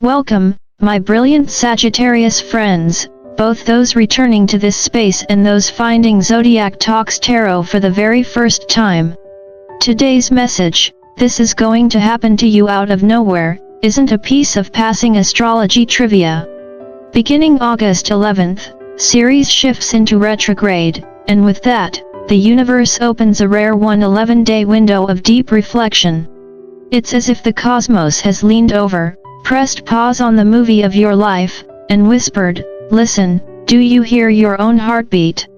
Welcome, my brilliant Sagittarius friends, both those returning to this space and those finding Zodiac Talks Tarot for the very first time. Today's message, this is going to happen to you out of nowhere, isn't a piece of passing astrology trivia. Beginning August 11th, Ceres shifts into retrograde, and with that, the universe opens a rare 11-day window of deep reflection. It's as if the cosmos has leaned over, pressed pause on the movie of your life, and whispered, "Listen, do you hear your own heartbeat?"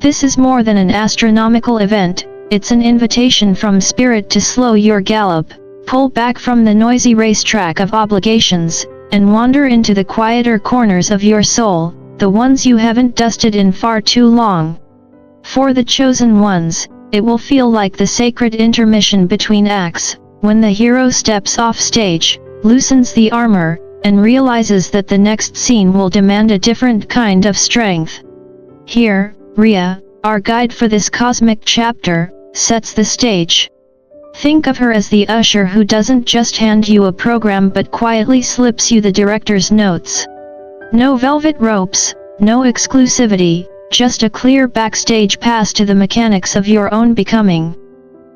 This is more than an astronomical event, it's an invitation from spirit to slow your gallop, pull back from the noisy racetrack of obligations, and wander into the quieter corners of your soul, the ones you haven't dusted in far too long. For the chosen ones, it will feel like the sacred intermission between acts, when the hero steps off stage, loosens the armor, and realizes that the next scene will demand a different kind of strength. Here, Rhea, our guide for this cosmic chapter, sets the stage. Think of her as the usher who doesn't just hand you a program but quietly slips you the director's notes. No velvet ropes, no exclusivity, just a clear backstage pass to the mechanics of your own becoming.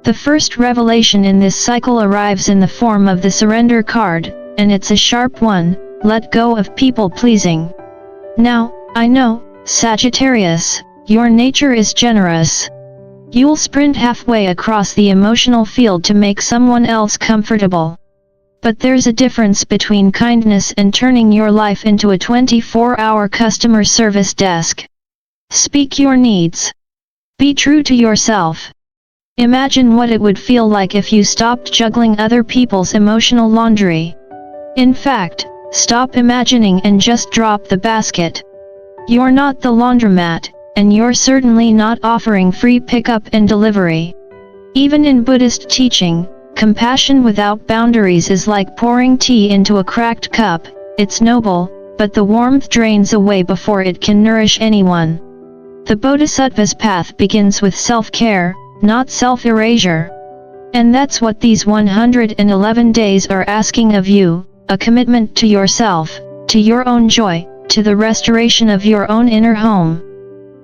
The first revelation in this cycle arrives in the form of the surrender card, and it's a sharp one: let go of people-pleasing. Now, I know, Sagittarius, your nature is generous. You'll sprint halfway across the emotional field to make someone else comfortable. But there's a difference between kindness and turning your life into a 24-hour customer service desk. Speak your needs. Be true to yourself. Imagine what it would feel like if you stopped juggling other people's emotional laundry. In fact, stop imagining and just drop the basket. You're not the laundromat, and you're certainly not offering free pickup and delivery. Even in Buddhist teaching, compassion without boundaries is like pouring tea into a cracked cup. It's noble, but the warmth drains away before it can nourish anyone. The Bodhisattva's path begins with self-care, not self-erasure. And that's what these 111 days are asking of you, a commitment to yourself, to your own joy, to the restoration of your own inner home.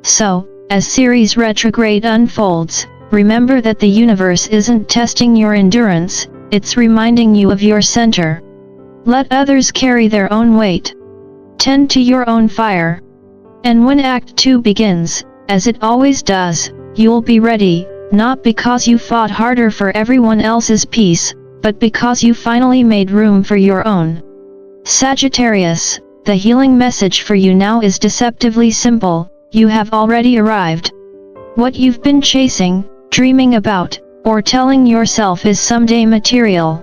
So, as Ceres retrograde unfolds, remember that the universe isn't testing your endurance, it's reminding you of your center. Let others carry their own weight. Tend to your own fire. And when Act 2 begins, as it always does, you'll be ready, not because you fought harder for everyone else's peace, but because you finally made room for your own. Sagittarius, the healing message for you now is deceptively simple: you have already arrived. What you've been chasing, dreaming about, or telling yourself is someday material.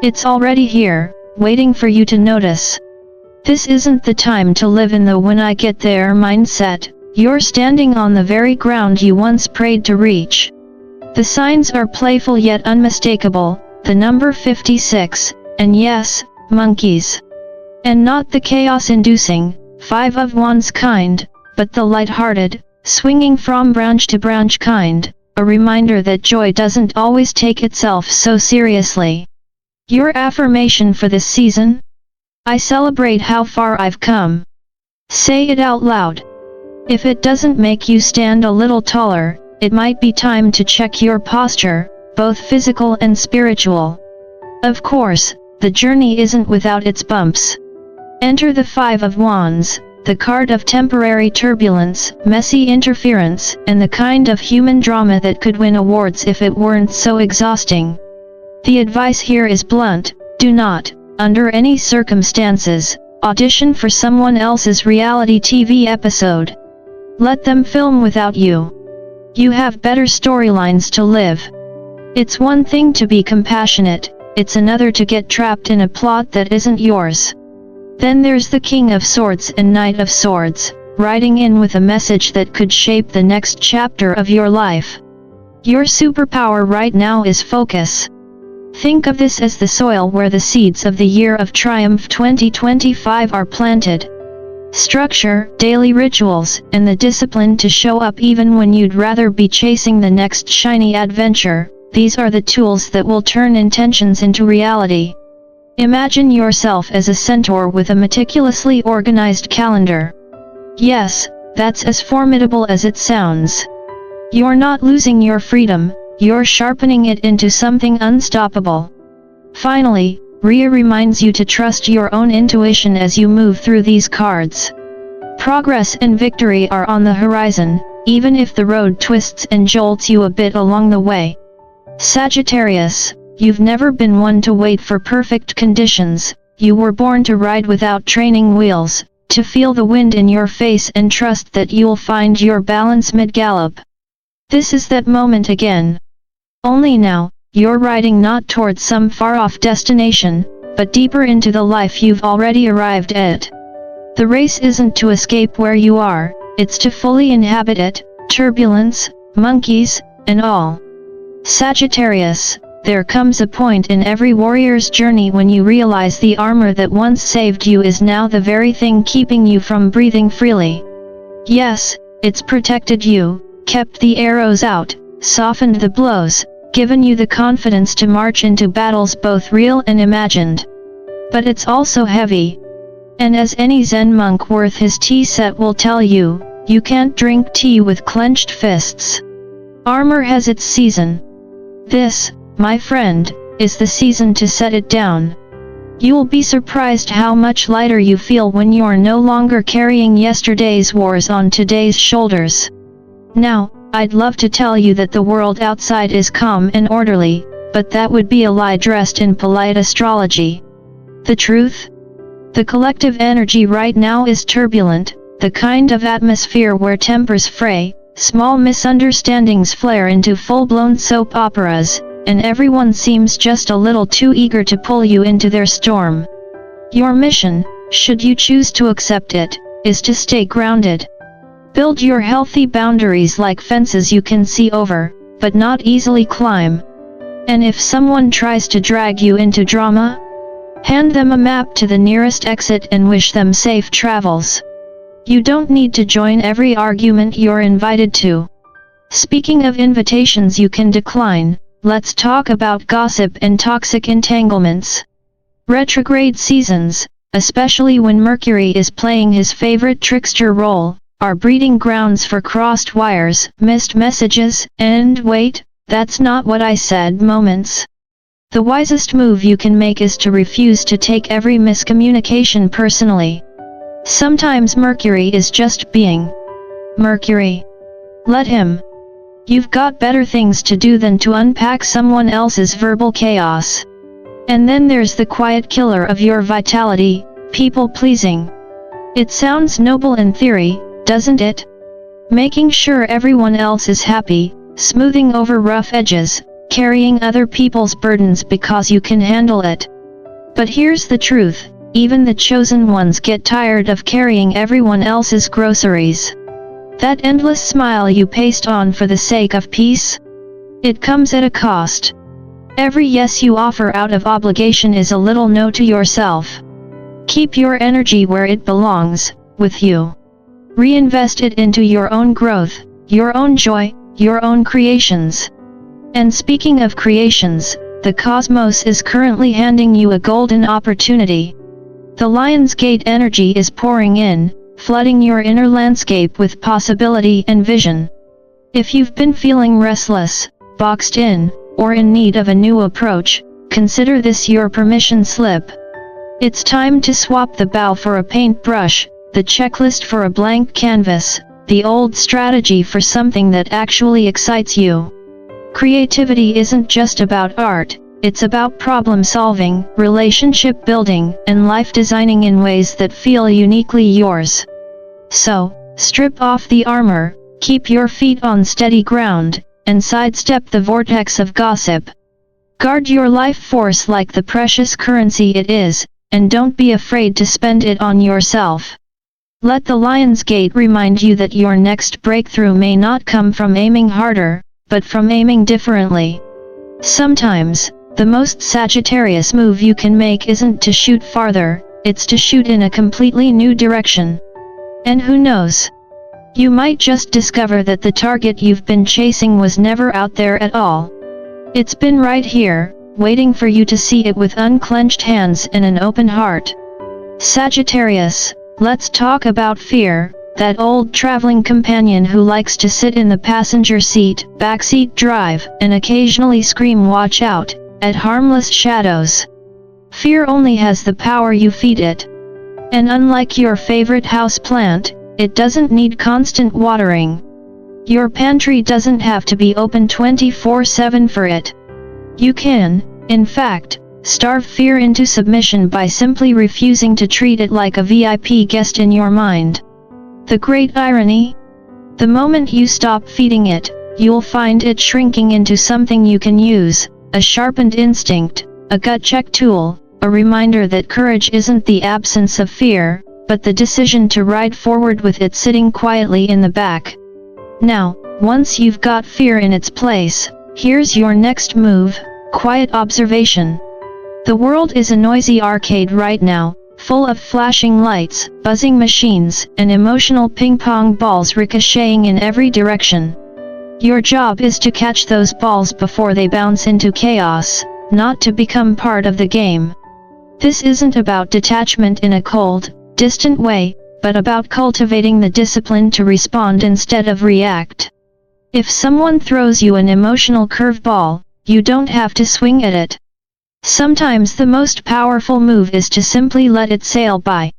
It's already here, waiting for you to notice. This isn't the time to live in the "when I get there" mindset. You're standing on the very ground you once prayed to reach. The signs are playful yet unmistakable, the number 56, and yes, monkeys. And not the chaos-inducing, 5 of Wands kind, but the light-hearted, swinging from branch to branch kind, a reminder that joy doesn't always take itself so seriously. Your affirmation for this season? I celebrate how far I've come. Say it out loud. If it doesn't make you stand a little taller, it might be time to check your posture, both physical and spiritual. Of course, the journey isn't without its bumps. Enter the 5 of Wands, the card of temporary turbulence, messy interference, and the kind of human drama that could win awards if it weren't so exhausting. The advice here is blunt: do not, under any circumstances, audition for someone else's reality TV episode. Let them film without you. You have better storylines to live. It's one thing to be compassionate, it's another to get trapped in a plot that isn't yours. Then there's the King of Swords and Knight of Swords, riding in with a message that could shape the next chapter of your life. Your superpower right now is focus. Think of this as the soil where the seeds of the Year of Triumph 2025 are planted. Structure, daily rituals, and the discipline to show up even when you'd rather be chasing the next shiny adventure, these are the tools that will turn intentions into reality. Imagine yourself as a centaur with a meticulously organized calendar. Yes, that's as formidable as it sounds. You're not losing your freedom, you're sharpening it into something unstoppable. Finally, Rhea reminds you to trust your own intuition as you move through these cards. Progress and victory are on the horizon, even if the road twists and jolts you a bit along the way. Sagittarius, you've never been one to wait for perfect conditions. You were born to ride without training wheels, to feel the wind in your face and trust that you'll find your balance mid-gallop. This is that moment again. Only now, you're riding not towards some far-off destination, but deeper into the life you've already arrived at. The race isn't to escape where you are, it's to fully inhabit it, turbulence, monkeys, and all. Sagittarius, there comes a point in every warrior's journey when you realize the armor that once saved you is now the very thing keeping you from breathing freely. Yes, it's protected you, kept the arrows out, softened the blows, given you the confidence to march into battles both real and imagined. But it's also heavy. And as any Zen monk worth his tea set will tell you, you can't drink tea with clenched fists. Armor has its season. This, my friend, is the season to set it down. You'll be surprised how much lighter you feel when you're no longer carrying yesterday's wars on today's shoulders. Now, I'd love to tell you that the world outside is calm and orderly, but that would be a lie dressed in polite astrology. The truth? The collective energy right now is turbulent, the kind of atmosphere where tempers fray, small misunderstandings flare into full-blown soap operas, and everyone seems just a little too eager to pull you into their storm. Your mission, should you choose to accept it, is to stay grounded. Build your healthy boundaries like fences you can see over, but not easily climb. And if someone tries to drag you into drama, hand them a map to the nearest exit and wish them safe travels. You don't need to join every argument you're invited to. Speaking of invitations you can decline, let's talk about gossip and toxic entanglements. Retrograde seasons, especially when Mercury is playing his favorite trickster role, are breeding grounds for crossed wires, missed messages, and wait, that's not what I said moments. The wisest move you can make is to refuse to take every miscommunication personally. Sometimes Mercury is just being Mercury. Let him. You've got better things to do than to unpack someone else's verbal chaos. And then there's the quiet killer of your vitality, people-pleasing. It sounds noble in theory, doesn't it? Making sure everyone else is happy, smoothing over rough edges, carrying other people's burdens because you can handle it. But here's the truth, even the chosen ones get tired of carrying everyone else's groceries. That endless smile you paste on for the sake of peace? It comes at a cost. Every yes you offer out of obligation is a little no to yourself. Keep your energy where it belongs, with you. Reinvest it into your own growth, your own joy, your own creations. And speaking of creations, the cosmos is currently handing you a golden opportunity. The Lion's Gate energy is pouring in, flooding your inner landscape with possibility and vision. If you've been feeling restless, boxed in, or in need of a new approach, consider this your permission slip. It's time to swap the bow for a paintbrush, the checklist for a blank canvas, the old strategy for something that actually excites you. Creativity isn't just about art, it's about problem solving, relationship building, and life designing in ways that feel uniquely yours. So, strip off the armor, keep your feet on steady ground, and sidestep the vortex of gossip. Guard your life force like the precious currency it is, and don't be afraid to spend it on yourself. Let the Lion's Gate remind you that your next breakthrough may not come from aiming harder, but from aiming differently. Sometimes, the most Sagittarius move you can make isn't to shoot farther, it's to shoot in a completely new direction. And who knows? You might just discover that the target you've been chasing was never out there at all. It's been right here, waiting for you to see it with unclenched hands and an open heart. Sagittarius, let's talk about fear, that old traveling companion who likes to sit in the passenger seat, backseat drive, and occasionally scream "watch out" at harmless shadows. Fear only has the power you feed it. And unlike your favorite house plant, it doesn't need constant watering. Your pantry doesn't have to be open 24/7 for it. You can, in fact, starve fear into submission by simply refusing to treat it like a VIP guest in your mind. The great irony? The moment you stop feeding it, you'll find it shrinking into something you can use, a sharpened instinct, a gut check tool, a reminder that courage isn't the absence of fear, but the decision to ride forward with it sitting quietly in the back. Now, once you've got fear in its place, here's your next move: quiet observation. The world is a noisy arcade right now, full of flashing lights, buzzing machines, and emotional ping-pong balls ricocheting in every direction. Your job is to catch those balls before they bounce into chaos, not to become part of the game. This isn't about detachment in a cold, distant way, but about cultivating the discipline to respond instead of react. If someone throws you an emotional curveball, you don't have to swing at it. Sometimes the most powerful move is to simply let it sail by.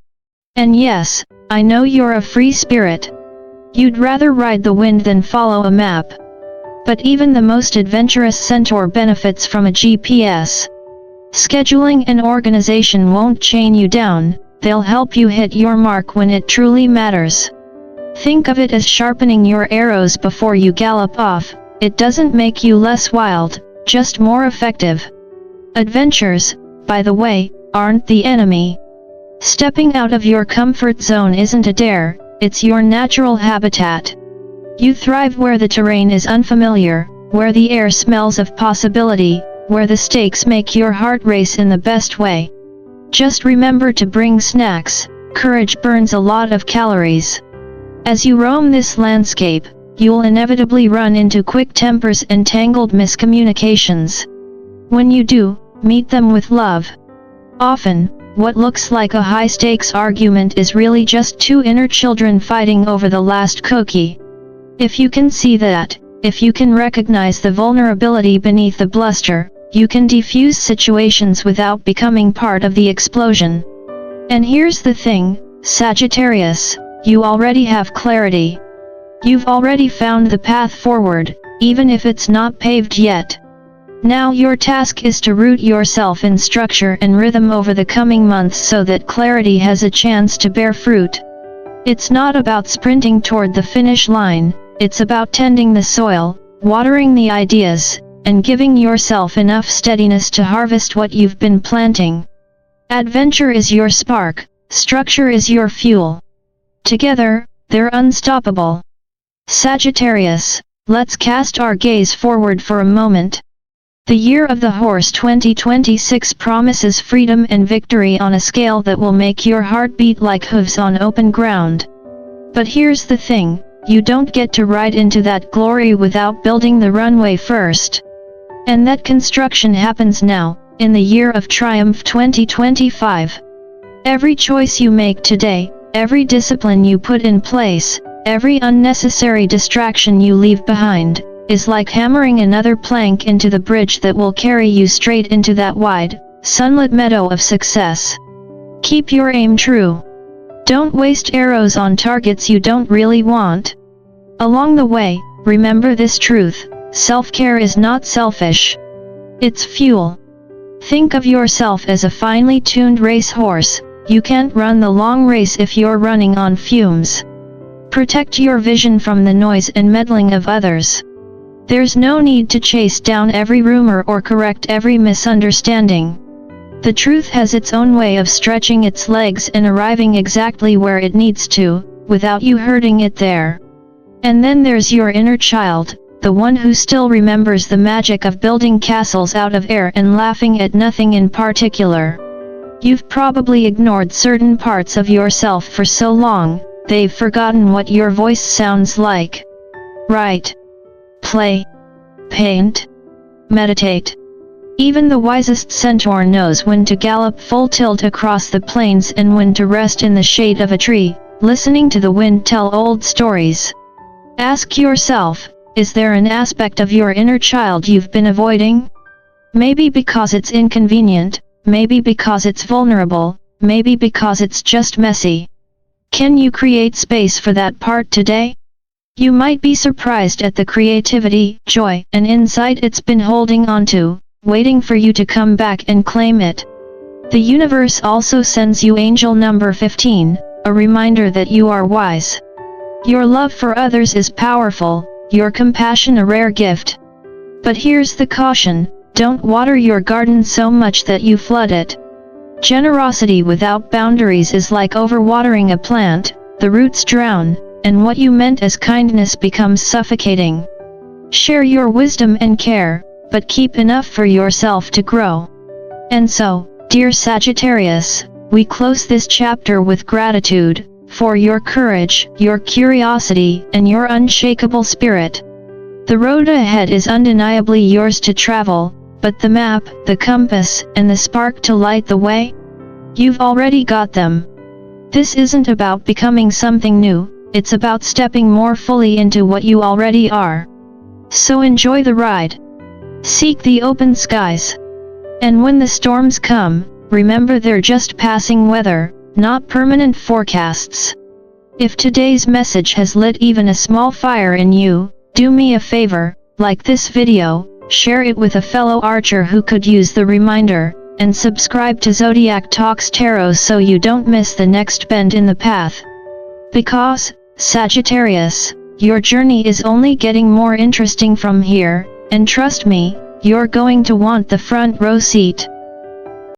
And yes, I know you're a free spirit. You'd rather ride the wind than follow a map. But even the most adventurous centaur benefits from a GPS. Scheduling and organization won't chain you down, they'll help you hit your mark when it truly matters. Think of it as sharpening your arrows before you gallop off. It doesn't make you less wild, just more effective. Adventures, by the way, aren't the enemy. Stepping out of your comfort zone isn't a dare, it's your natural habitat. You thrive where the terrain is unfamiliar, where the air smells of possibility, where the stakes make your heart race in the best way. Just remember to bring snacks. Courage burns a lot of calories. As you roam this landscape, you'll inevitably run into quick tempers and tangled miscommunications. When you do, meet them with love. Often, what looks like a high-stakes argument is really just two inner children fighting over the last cookie. If you can see that, if you can recognize the vulnerability beneath the bluster, you can defuse situations without becoming part of the explosion. And here's the thing, Sagittarius, you already have clarity. You've already found the path forward, even if it's not paved yet. Now your task is to root yourself in structure and rhythm over the coming months so that clarity has a chance to bear fruit. It's not about sprinting toward the finish line, it's about tending the soil, watering the ideas, and giving yourself enough steadiness to harvest what you've been planting. Adventure is your spark, structure is your fuel. Together, they're unstoppable. Sagittarius, let's cast our gaze forward for a moment. The Year of the Horse 2026 promises freedom and victory on a scale that will make your heart beat like hooves on open ground. But here's the thing, you don't get to ride into that glory without building the runway first. And that construction happens now, in the Year of Triumph 2025. Every choice you make today, every discipline you put in place, every unnecessary distraction you leave behind, is like hammering another plank into the bridge that will carry you straight into that wide, sunlit meadow of success. Keep your aim true. Don't waste arrows on targets you don't really want. Along the way, remember this truth: self-care is not selfish. It's fuel. Think of yourself as a finely tuned racehorse. You can't run the long race if you're running on fumes. Protect your vision from the noise and meddling of others. There's no need to chase down every rumor or correct every misunderstanding. The truth has its own way of stretching its legs and arriving exactly where it needs to, without you hurting it there. And then there's your inner child, the one who still remembers the magic of building castles out of air and laughing at nothing in particular. You've probably ignored certain parts of yourself for so long, they've forgotten what your voice sounds like. Write, play, paint, meditate. Even the wisest centaur knows when to gallop full tilt across the plains and when to rest in the shade of a tree, listening to the wind tell old stories. Ask yourself, is there an aspect of your inner child you've been avoiding? Maybe because it's inconvenient, maybe because it's vulnerable, maybe because it's just messy. Can you create space for that part today? You might be surprised at the creativity, joy, and insight it's been holding onto, waiting for you to come back and claim it. The universe also sends you angel number 15, a reminder that you are wise. Your love for others is powerful, your compassion a rare gift. But here's the caution, don't water your garden so much that you flood it. Generosity without boundaries is like overwatering a plant, the roots drown, and what you meant as kindness becomes suffocating. Share your wisdom and care, but keep enough for yourself to grow. And so, dear Sagittarius, we close this chapter with gratitude, for your courage, your curiosity, and your unshakable spirit. The road ahead is undeniably yours to travel, but the map, the compass, and the spark to light the way? You've already got them. This isn't about becoming something new, it's about stepping more fully into what you already are. So enjoy the ride. Seek the open skies. And when the storms come, remember they're just passing weather, not permanent forecasts. If today's message has lit even a small fire in you, do me a favor, like this video, share it with a fellow archer who could use the reminder, and subscribe to Zodiac Talks Tarot so you don't miss the next bend in the path. Because, Sagittarius, your journey is only getting more interesting from here, and trust me, you're going to want the front row seat.